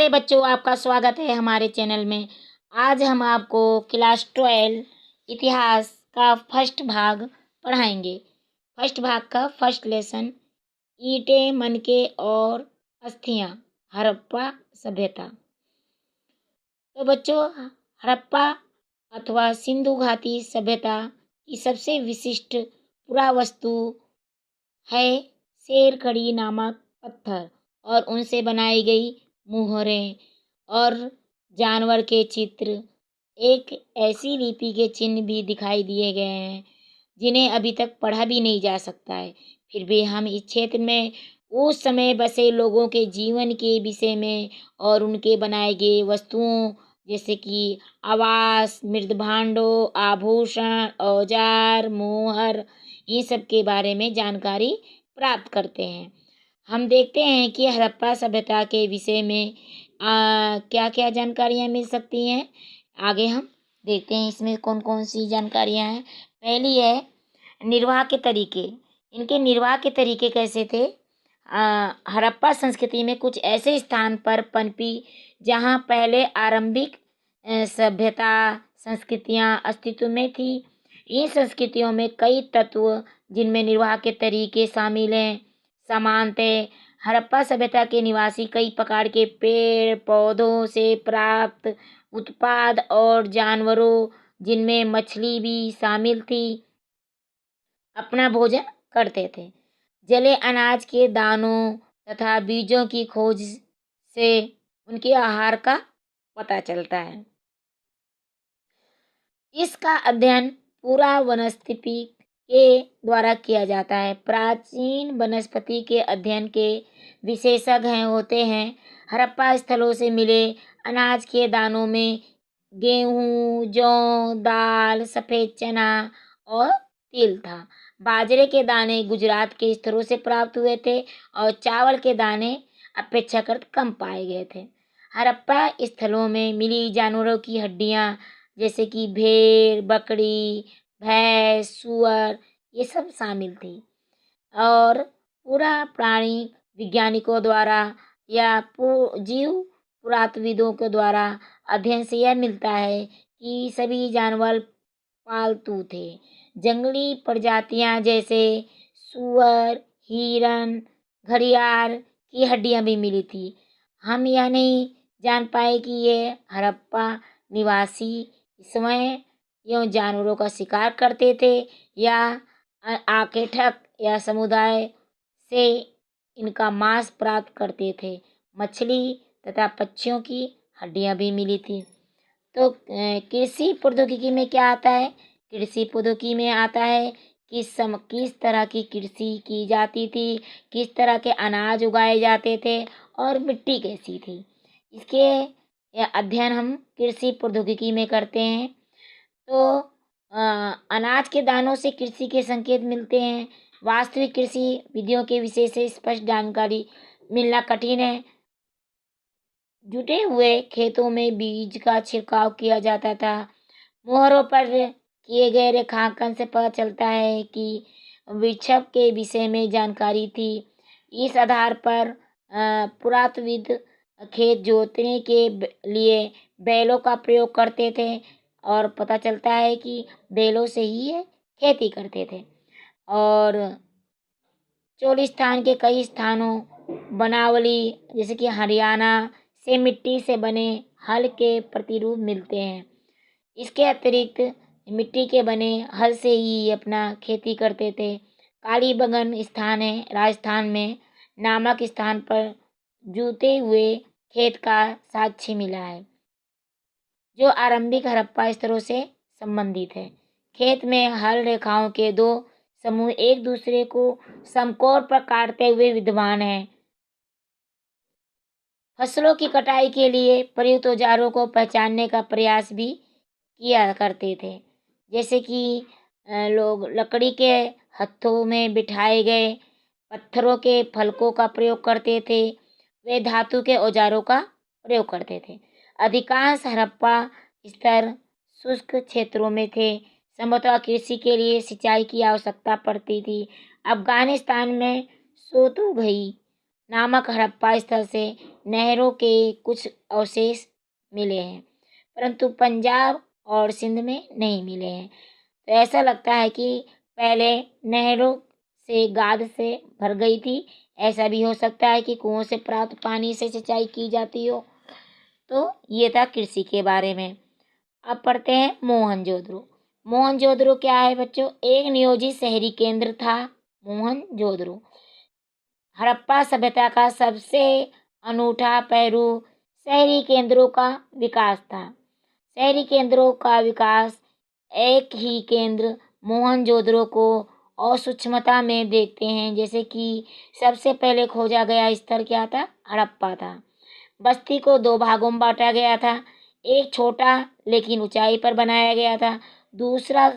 प्यारे बच्चों, आपका स्वागत है हमारे चैनल में। आज हम आपको क्लास 12 इतिहास का फर्स्ट भाग पढ़ाएंगे। फर्स्ट भाग का फर्स्ट लेसन, ईंटें, मनके और अस्थियां, हड़प्पा सभ्यता। तो बच्चों, हड़प्पा अथवा सिंधु घाटी सभ्यता की सबसे विशिष्ट पुरावस्तु है शेरखड़ी नामक पत्थर और उनसे बनाई गई मुहरें और जानवर के चित्र। एक ऐसी लिपि के चिन्ह भी दिखाई दिए गए हैं जिन्हें अभी तक पढ़ा भी नहीं जा सकता है। फिर भी हम इस क्षेत्र में उस समय बसे लोगों के जीवन के विषय में और उनके बनाए गए वस्तुओं जैसे कि आवास, मृद भांडों, आभूषण, औजार, मोहर, इन सब के बारे में जानकारी प्राप्त करते हैं। हम देखते हैं कि हड़प्पा सभ्यता के विषय में क्या क्या जानकारियाँ मिल सकती हैं। आगे हम देखते हैं इसमें कौन कौन सी जानकारियाँ हैं। पहली है निर्वाह के तरीके। इनके निर्वाह के तरीके कैसे थे? हड़प्पा संस्कृति में कुछ ऐसे स्थान पर पनपी जहाँ पहले आरंभिक सभ्यता संस्कृतियाँ अस्तित्व में थी। इन संस्कृतियों में कई तत्व जिनमें निर्वाह के तरीके शामिल हैं। सामान्यतः हड़प्पा सभ्यता के निवासी कई प्रकार के पेड़ पौधों से प्राप्त उत्पाद और जानवरों, जिनमें मछली भी शामिल थी, अपना भोजन करते थे। जले अनाज के दानों तथा बीजों की खोज से उनके आहार का पता चलता है। इसका अध्ययन पूरा वनस्पति के द्वारा किया जाता है। प्राचीन वनस्पति के अध्ययन के विशेषज्ञ होते हैं। हड़प्पा स्थलों से मिले अनाज के दानों में गेहूं, जौ, दाल, सफ़ेद चना और तिल था। बाजरे के दाने गुजरात के स्थलों से प्राप्त हुए थे और चावल के दाने अपेक्षाकृत कम पाए गए थे। हड़प्पा स्थलों में मिली जानवरों की हड्डियां जैसे कि भेड़, बकरी, भैंस, सुअर, ये सब शामिल थी। और पूरा प्राणी वैज्ञानिकों द्वारा या जीव पुरातत्वविदों के द्वारा अध्ययन से यह मिलता है कि सभी जानवर पालतू थे। जंगली प्रजातियां जैसे सुअर, हिरन, घड़ियाल की हड्डियां भी मिली थी। हम यह नहीं जान पाए कि ये हड़प्पा निवासी समय यूँ जानवरों का शिकार करते थे या आखेटक या समुदाय से इनका मांस प्राप्त करते थे। मछली तथा पक्षियों की हड्डियां भी मिली थी। तो कृषि प्रौद्योगिकी में क्या आता है? कृषि प्रौद्योगिकी में आता है किस तरह की कृषि की जाती थी, किस तरह के अनाज उगाए जाते थे और मिट्टी कैसी थी। इसके अध्ययन हम कृषि प्रौद्योगिकी में करते हैं। तो अनाज के दानों से कृषि के संकेत मिलते हैं। वास्तविक कृषि विधियों के विषय से स्पष्ट जानकारी मिलना कठिन है। जुटे हुए खेतों में बीज का छिड़काव किया जाता था। मोहरों पर किए गए रेखांकन से पता चलता है कि वृक्षक के विषय में जानकारी थी। इस आधार पर पुरातत्वविद खेत जोतने के लिए बैलों का प्रयोग करते थे और पता चलता है कि बैलों से ही खेती करते थे। और चोलिस्तान के कई स्थानों बनावली जैसे कि हरियाणा से मिट्टी से बने हल के प्रतिरूप मिलते हैं। इसके अतिरिक्त मिट्टी के बने हल से ही अपना खेती करते थे। कालीबंगन स्थान है राजस्थान में नामक स्थान पर जूते हुए खेत का साक्ष्य मिला है जो आरंभिक हड़प्पा स्तरों से संबंधित है। खेत में हल रेखाओं के दो समूह एक दूसरे को समकोण पर काटते हुए विद्यमान हैं। फसलों की कटाई के लिए प्रयुक्त औजारों को पहचानने का प्रयास भी किया करते थे। जैसे कि लोग लकड़ी के हत्थों में बिठाए गए पत्थरों के फलकों का प्रयोग करते थे। वे धातु के औजारों का प्रयोग करते थे। अधिकांश हड़प्पा स्तर शुष्क क्षेत्रों में थे। संभवतः कृषि के लिए सिंचाई की आवश्यकता पड़ती थी। अफगानिस्तान में सोतुगई नामक हड़प्पा स्थल से नहरों के कुछ अवशेष मिले हैं, परंतु पंजाब और सिंध में नहीं मिले हैं। तो ऐसा लगता है कि पहले नहरों से गाद से भर गई थी। ऐसा भी हो सकता है कि कुओं से प्राप्त पानी से सिंचाई की जाती हो। तो ये था कृषि के बारे में। अब पढ़ते हैं मोहनजोदड़ो। मोहनजोदड़ो क्या है बच्चों? एक नियोजित शहरी केंद्र था मोहनजोदड़ो। हड़प्पा सभ्यता का सबसे अनूठा पहलू शहरी केंद्रों का विकास था। शहरी केंद्रों का विकास एक ही केंद्र मोहनजोदड़ो को और सूक्ष्मता में देखते हैं। जैसे कि सबसे पहले खोजा गया स्थल क्या था? हड़प्पा था। बस्ती को 2 भागों में बांटा गया था। एक छोटा लेकिन ऊंचाई पर बनाया गया था, दूसरा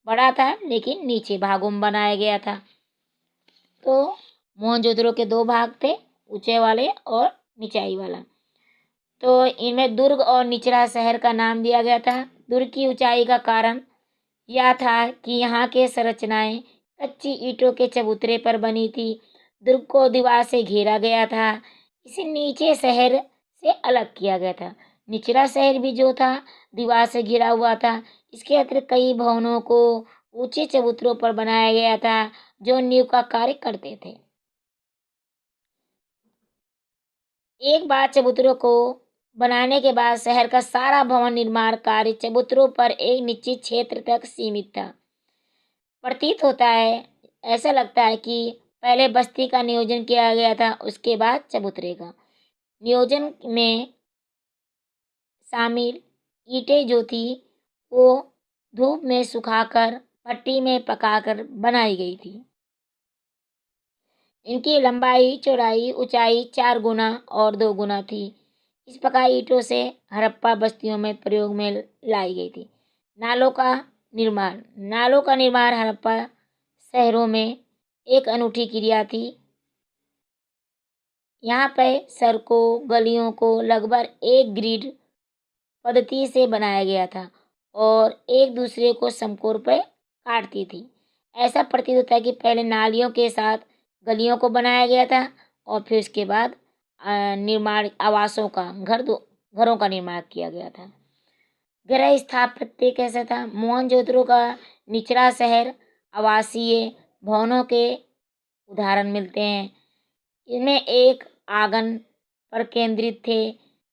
बड़ा था लेकिन नीचे भागों में बनाया गया था। तो मोहनजोदड़ो के 2 भाग थे, ऊंचे वाले और निचाई वाला। तो इनमें दुर्ग और निचला शहर का नाम दिया गया था। दुर्ग की ऊंचाई का कारण यह था कि यहाँ के संरचनाएं कच्ची ईंटों के चबूतरे पर बनी थी। दुर्ग को दीवार से घेरा गया था। इसे नीचे शहर से अलग किया गया था। निचला शहर भी जो था दीवार से घिरा हुआ था। इसके अतिरिक्त कई भवनों को ऊंचे चबूतरों पर बनाया गया था जो नींव का कार्य करते थे। एक बार चबूतरों को बनाने के बाद शहर का सारा भवन निर्माण कार्य चबूतरों पर एक निश्चित क्षेत्र तक सीमित था। प्रतीत होता है, ऐसा लगता है कि पहले बस्ती का नियोजन किया गया था, उसके बाद चबूतरे का। नियोजन में शामिल ईंटें जो थी वो धूप में सुखाकर भट्टी में पकाकर बनाई गई थी। इनकी लंबाई, चौड़ाई, ऊंचाई 4 गुना और 2 गुना थी। इस प्रकार ईंटों से हड़प्पा बस्तियों में प्रयोग में लाई गई थी। नालों का निर्माण हड़प्पा शहरों में एक अनूठी क्रिया थी। यहाँ पर सड़कों, गलियों को लगभग एक ग्रिड पद्धति से बनाया गया था और एक दूसरे को समकोण पर काटती थी। ऐसा प्रतीत होता है कि पहले नालियों के साथ गलियों को बनाया गया था और फिर उसके बाद निर्माण आवासों का घरों का निर्माण किया गया था। गृह स्थापत्य कैसा था? मोहनजोदड़ो का निचला शहर आवासीय भवनों के उदाहरण मिलते हैं। इनमें एक आंगन पर केंद्रित थे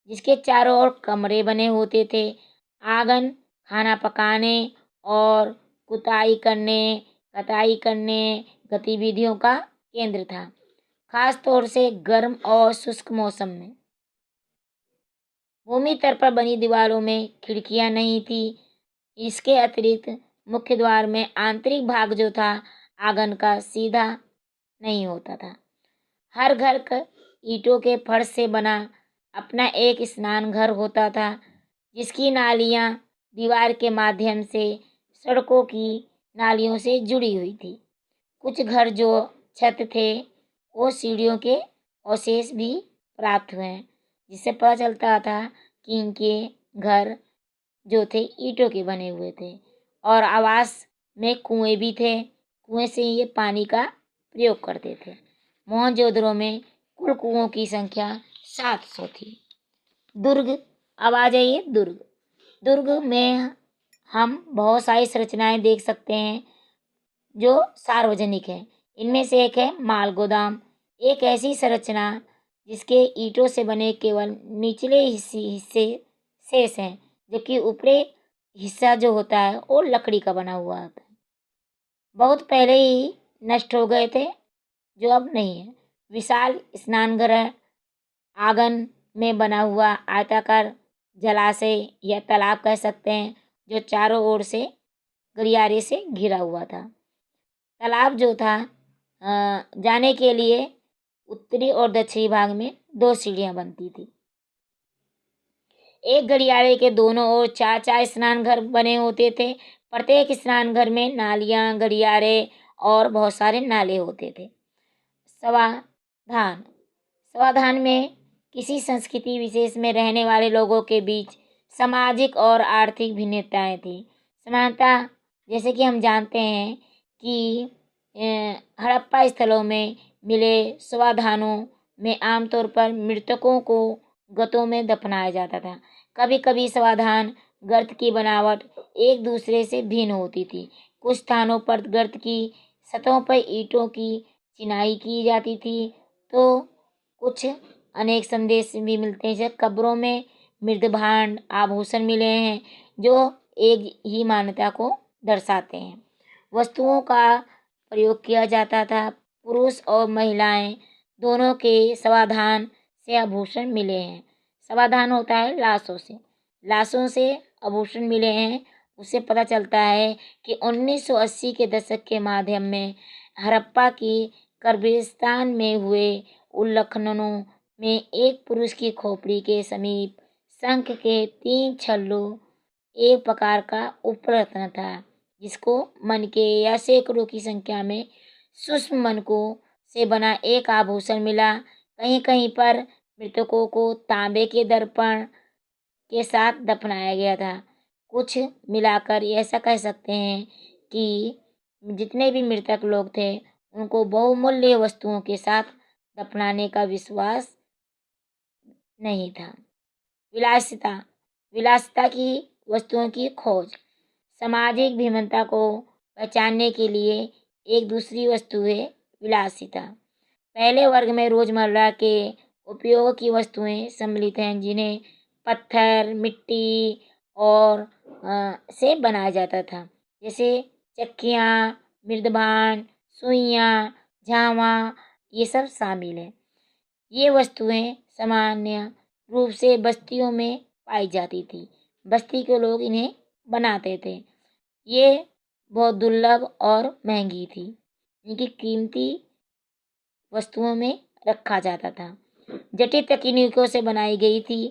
जिसके चारों ओर कमरे बने होते थे। आंगन खाना पकाने और कताई करने गतिविधियों का केंद्र था, खास तौर से गर्म और शुष्क मौसम में। भूमि तल पर बनी दीवारों में खिड़कियां नहीं थी। इसके अतिरिक्त मुख्य द्वार में आंतरिक भाग जो था आंगन का सीधा नहीं होता था। हर घर का ईंटों के फर्श से बना अपना एक स्नान घर होता था जिसकी नालियां दीवार के माध्यम से सड़कों की नालियों से जुड़ी हुई थी। कुछ घर जो छत थे वो सीढ़ियों के अवशेष भी प्राप्त हुए हैं, जिससे पता चलता था कि इनके घर जो थे ईंटों के बने हुए थे। और आवास में कुएं भी थे, कुएं से ये पानी का प्रयोग करते थे। मोहनजोदड़ो में कुल कुओं की संख्या 700 थी। दुर्ग, अब आ जाइए दुर्ग में हम बहुत सारी संरचनाएं देख सकते हैं जो सार्वजनिक है। इनमें से एक है माल गोदाम, एक ऐसी संरचना जिसके ईंटों से बने केवल निचले हिस्से शेष हैं, जबकि ऊपरी हिस्सा जो होता है वो लकड़ी का बना हुआ होता है। बहुत पहले ही नष्ट हो गए थे, जो अब नहीं है। विशाल स्नानघर है, आंगन में बना हुआ आयताकार जलाशय या तालाब कह सकते हैं, जो चारों ओर से गलियारे से घिरा हुआ था। तालाब जो था जाने के लिए उत्तरी और दक्षिणी भाग में 2 सीढ़ियां बनती थी। एक गलियारे के दोनों ओर 4 स्नान घर बने होते थे। प्रत्येक स्नान घर में नालियां, गलियारे और बहुत सारे नाले होते थे। समाधान में किसी संस्कृति विशेष में रहने वाले लोगों के बीच सामाजिक और आर्थिक भिन्नताएं थी। समानता, जैसे कि हम जानते हैं कि हड़प्पा स्थलों में मिले समाधानों में आमतौर पर मृतकों को गतों में दफनाया जाता था। कभी कभी समाधान गर्त की बनावट एक दूसरे से भिन्न होती थी। कुछ स्थानों पर गर्त की सतहों पर ईंटों की चिनाई की जाती थी, तो कुछ अनेक संदेश भी मिलते हैं। जैसे कब्रों में मृदभांड आभूषण मिले हैं जो एक ही मान्यता को दर्शाते हैं। वस्तुओं का प्रयोग किया जाता था। पुरुष और महिलाएं दोनों के समाधान से आभूषण मिले हैं। समाधान होता है लाशों से आभूषण मिले हैं। उससे पता चलता है कि 1980 के दशक के माध्यम में हड़प्पा की कब्रिस्तान में हुए उल्खननों में एक पुरुष की खोपड़ी के समीप शंख के 3 छल्लों एक प्रकार का उपरत्न था, जिसको मनके या सैकड़ों की संख्या में सूक्ष्म मनकों से बना एक आभूषण मिला। कहीं कहीं पर मृतकों को तांबे के दर्पण के साथ दफनाया गया था। कुछ मिलाकर ऐसा कह सकते हैं कि जितने भी मृतक लोग थे उनको बहुमूल्य वस्तुओं के साथ दफनाने का विश्वास नहीं था। विलासिता की वस्तुओं की खोज। सामाजिक भिन्नता को पहचानने के लिए एक दूसरी वस्तु है विलासिता। पहले वर्ग में रोजमर्रा के उपयोग की वस्तुएं सम्मिलित हैं, जिन्हें पत्थर, मिट्टी और से बनाया जाता था। जैसे चक्कियाँ, मृदभांड, सुइयाँ, झावा, ये सब शामिल है। ये वस्तुएं सामान्य रूप से बस्तियों में पाई जाती थी। बस्ती के लोग इन्हें बनाते थे। ये बहुत दुर्लभ और महंगी थी। इनकी कीमती वस्तुओं में रखा जाता था। जटिल तकनीकों से बनाई गई थी,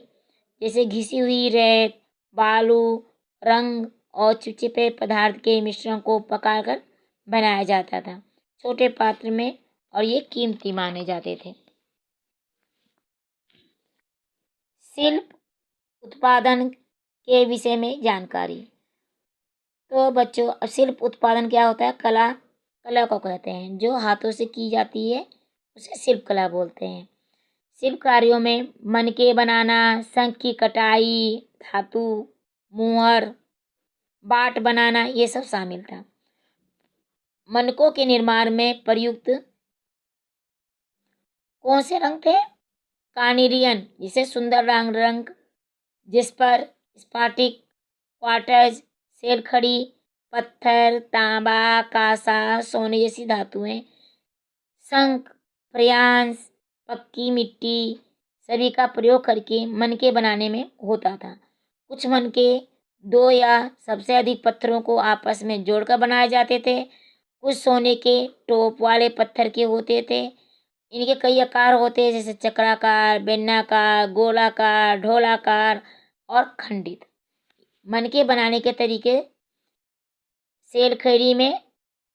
जैसे घिसी हुई रेत, बालू, रंग और चिपचिपे पदार्थ के मिश्रण को पकाकर बनाया जाता था छोटे पात्र में, और ये कीमती माने जाते थे। शिल्प उत्पादन के विषय में जानकारी। तो बच्चों, शिल्प उत्पादन क्या होता है? कला को कहते हैं। जो हाथों से की जाती है उसे शिल्प कला बोलते हैं। शिल्प कार्यों में मनके बनाना, शंख की कटाई, धातु, मुहर, बाट बनाना, ये सब शामिल था। मनकों के निर्माण में प्रयुक्त कौन से रंग थे? कार्नेलियन, जिसे सुंदर रंग, जिस पर स्फटिक, क्वार्ट्ज, सेलखड़ी, पत्थर, तांबा, कांसा, सोने जैसी धातुएं, शंख, फ्यांस, पक्की मिट्टी, सभी का प्रयोग करके मनके बनाने में होता था। कुछ मनके 2 या सबसे अधिक पत्थरों को आपस में जोड़कर बनाए जाते थे। कुछ सोने के टोप वाले पत्थर के होते थे। इनके कई आकार होते हैं, जैसे चक्राकार, बेलनाकार, गोलाकार, ढोलाकार और खंडित। मनके बनाने के तरीके। सेलखड़ी में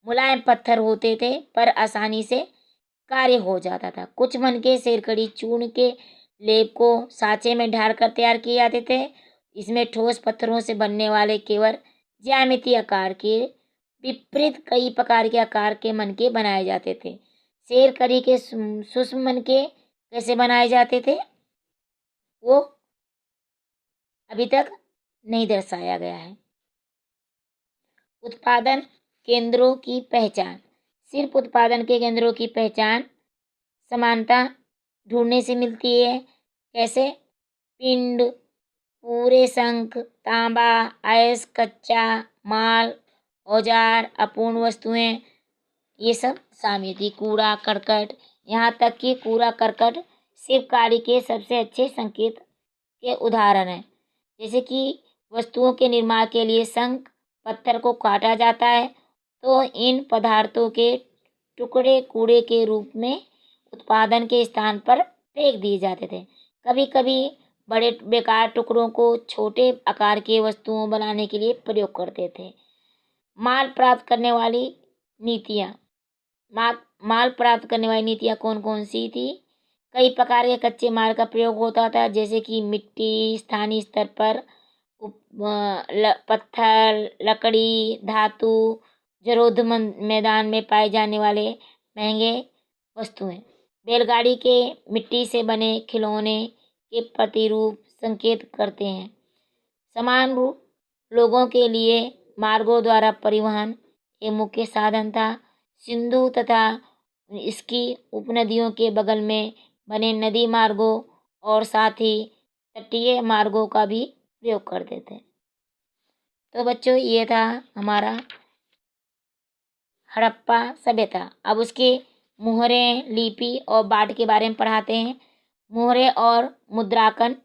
मुलायम पत्थर होते थे पर आसानी से कार्य हो जाता था। कुछ मनके सेलखड़ी चूर्ण के लेप को साँचे में ढालकर तैयार किए जाते थे। इसमें ठोस पत्थरों से बनने वाले केवल ज्यामितीय आकार के विपरीत कई प्रकार के आकार के मनके बनाए जाते थे। सेलखड़ी के सूक्ष्म मनके कैसे बनाए जाते थे वो अभी तक नहीं दर्शाया गया है। उत्पादन केंद्रों की पहचान। शिल्प उत्पादन के केंद्रों की पहचान समानता ढूंढने से मिलती है। कैसे? पिंड, पूरे शंख, तांबा, अयस्क, कच्चा माल, औजार, अपूर्ण वस्तुएं, ये सब शामिल थी। कूड़ा करकट, यहाँ तक कि कूड़ा करकट शिल्पकारी के सबसे अच्छे संकेत के उदाहरण हैं। जैसे कि वस्तुओं के निर्माण के लिए शंख पत्थर को काटा जाता है, तो इन पदार्थों के टुकड़े कूड़े के रूप में उत्पादन के स्थान पर फेंक दिए जाते थे। कभी कभी बड़े बेकार टुकड़ों को छोटे आकार के वस्तुओं बनाने के लिए प्रयोग करते थे। माल प्राप्त करने वाली नीतियाँ। माल प्राप्त करने वाली नीतियाँ कौन कौन सी थी? कई प्रकार के कच्चे माल का प्रयोग होता था, जैसे कि मिट्टी, स्थानीय स्तर पर पत्थर, लकड़ी, धातु, जरोध मैदान में पाए जाने वाले महंगे वस्तुएं। बैलगाड़ी के मिट्टी से बने खिलौने के प्रतिरूप संकेत करते हैं। समान रूप लोगों के लिए मार्गों द्वारा परिवहन एक मुख्य साधन था। सिंधु तथा इसकी उपनदियों के बगल में बने नदी मार्गों और साथ ही तटीय मार्गों का भी प्रयोग करते थे। तो बच्चों, ये था हमारा हड़प्पा सभ्यता। अब उसके मुहरे, लिपि और बाट के बारे में पढ़ाते हैं। मुहरे और मुद्रांकन।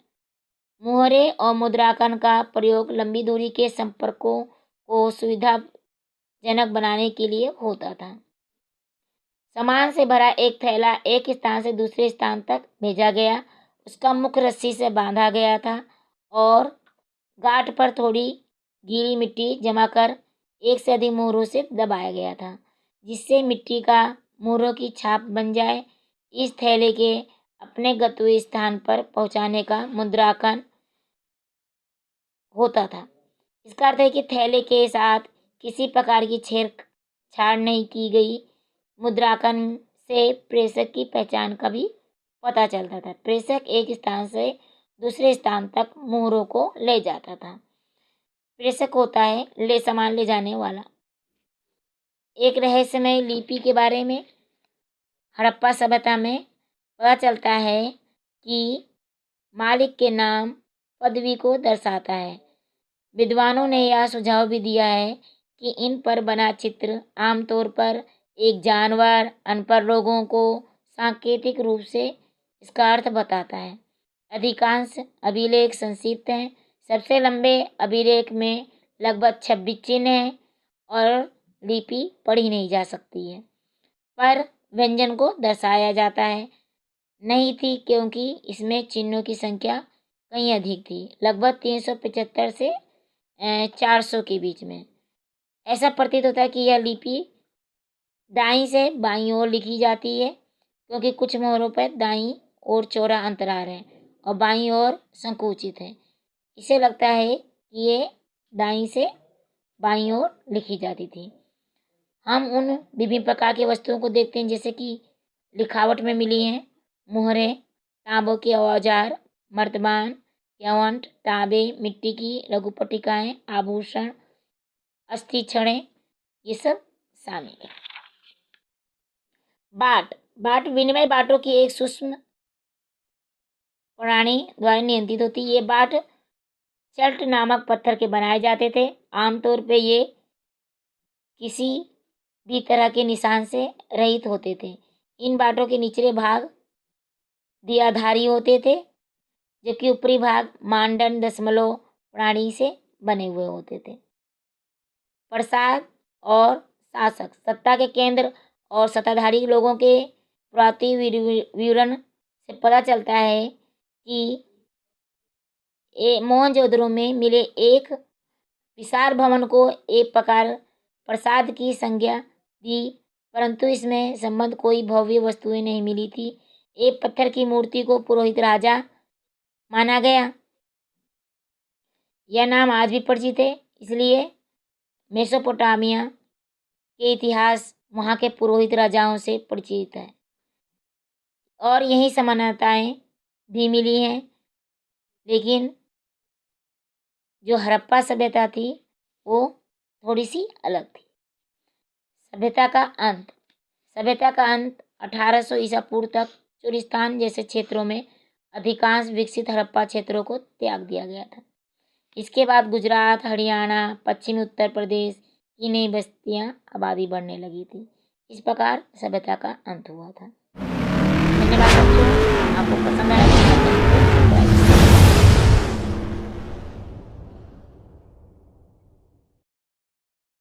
मुहरे और मुद्रांकन का प्रयोग लंबी दूरी के संपर्कों को सुविधाजनक बनाने के लिए होता था। सामान से भरा एक थैला एक स्थान से दूसरे स्थान तक भेजा गया। उसका मुख रस्सी से बांधा गया था और गांठ पर थोड़ी गीली मिट्टी जमा कर एक से अधिक मोहरों से दबाया गया था, जिससे मिट्टी का मोहरों की छाप बन जाए। इस थैले के अपने गंतव्य स्थान पर पहुंचाने का मुद्रांकन होता था। इसका अर्थ है कि थैले के साथ किसी प्रकार की छेड़छाड़ नहीं की गई। मुद्रांकन से प्रेषक की पहचान का भी पता चलता था। प्रेषक एक स्थान से दूसरे स्थान तक मोहरों को ले जाता था। प्रेषक होता है सामान ले जाने वाला। एक रहस्यमय लिपि के बारे में हड़प्पा सभ्यता में पता चलता है कि मालिक के नाम पदवी को दर्शाता है। विद्वानों ने यह सुझाव भी दिया है कि इन पर बना चित्र आमतौर पर एक जानवर, अनपढ़ लोगों को सांकेतिक रूप से इसका अर्थ बताता है। अधिकांश अभिलेख संक्षिप्त हैं। सबसे लंबे अभिलेख में लगभग 26 चिन्ह हैं और लिपि पढ़ी नहीं जा सकती है, पर व्यंजन को दर्शाया जाता है नहीं थी, क्योंकि इसमें चिन्हों की संख्या कहीं अधिक थी, लगभग 375 से 400 के बीच में। ऐसा प्रतीत होता है कि यह लिपि दाईं से बाईं ओर लिखी जाती है, क्योंकि कुछ मोहरों पर दाईं ओर चौड़ा अंतराल है और बाईं ओर संकुचित है। इसे लगता है कि ये दाईं से बाईं ओर लिखी जाती थी। हम उन विभिन्न प्रकार की वस्तुओं को देखते हैं जैसे कि लिखावट में मिली हैं। मुहरे, तांबों के औजार, मर्तबान, यवंट, तांबे, मिट्टी की लघु पट्टिकाएं, आभूषण, अस्थि छड़ें, ये सब शामिल है। बाट विनिमय बाटों की एक सूक्ष्म प्रणाली द्वारा नियंत्रित होती है। ये बाट चल्ट नामक पत्थर के बनाए जाते थे। आमतौर पे ये किसी भी तरह के निशान से रहित होते थे। इन बाटों के निचले भाग दियाधारी होते थे, जबकि ऊपरी भाग मानदंड दशमलव प्रणाली से बने हुए होते थे। प्रसाद और शासक, सत्ता के केंद्र और सत्ताधारी लोगों के पुरातत्व विवरण से पता चलता है कि मोहनजोदड़ो में मिले एक विशाल भवन को एक प्रकार प्रसाद की संज्ञा दी, परंतु इसमें संबंध कोई भव्य वस्तुएं नहीं मिली थी। एक पत्थर की मूर्ति को पुरोहित राजा माना गया। यह नाम आज भी परिचित है, इसलिए मेसोपोटामिया के इतिहास वहाँ के पुरोहित राजाओं से परिचित है और यही समानताएं भी मिली हैं। लेकिन जो हड़प्पा सभ्यता थी वो थोड़ी सी अलग थी। सभ्यता का अंत 1800 ईसा पूर्व तक चुरिस्तान जैसे क्षेत्रों में अधिकांश विकसित हड़प्पा क्षेत्रों को त्याग दिया गया था। इसके बाद गुजरात, हरियाणा, पश्चिमी उत्तर प्रदेश की नई बस्तियां आबादी बढ़ने लगी थी। इस प्रकार सभ्यता का अंत हुआ था।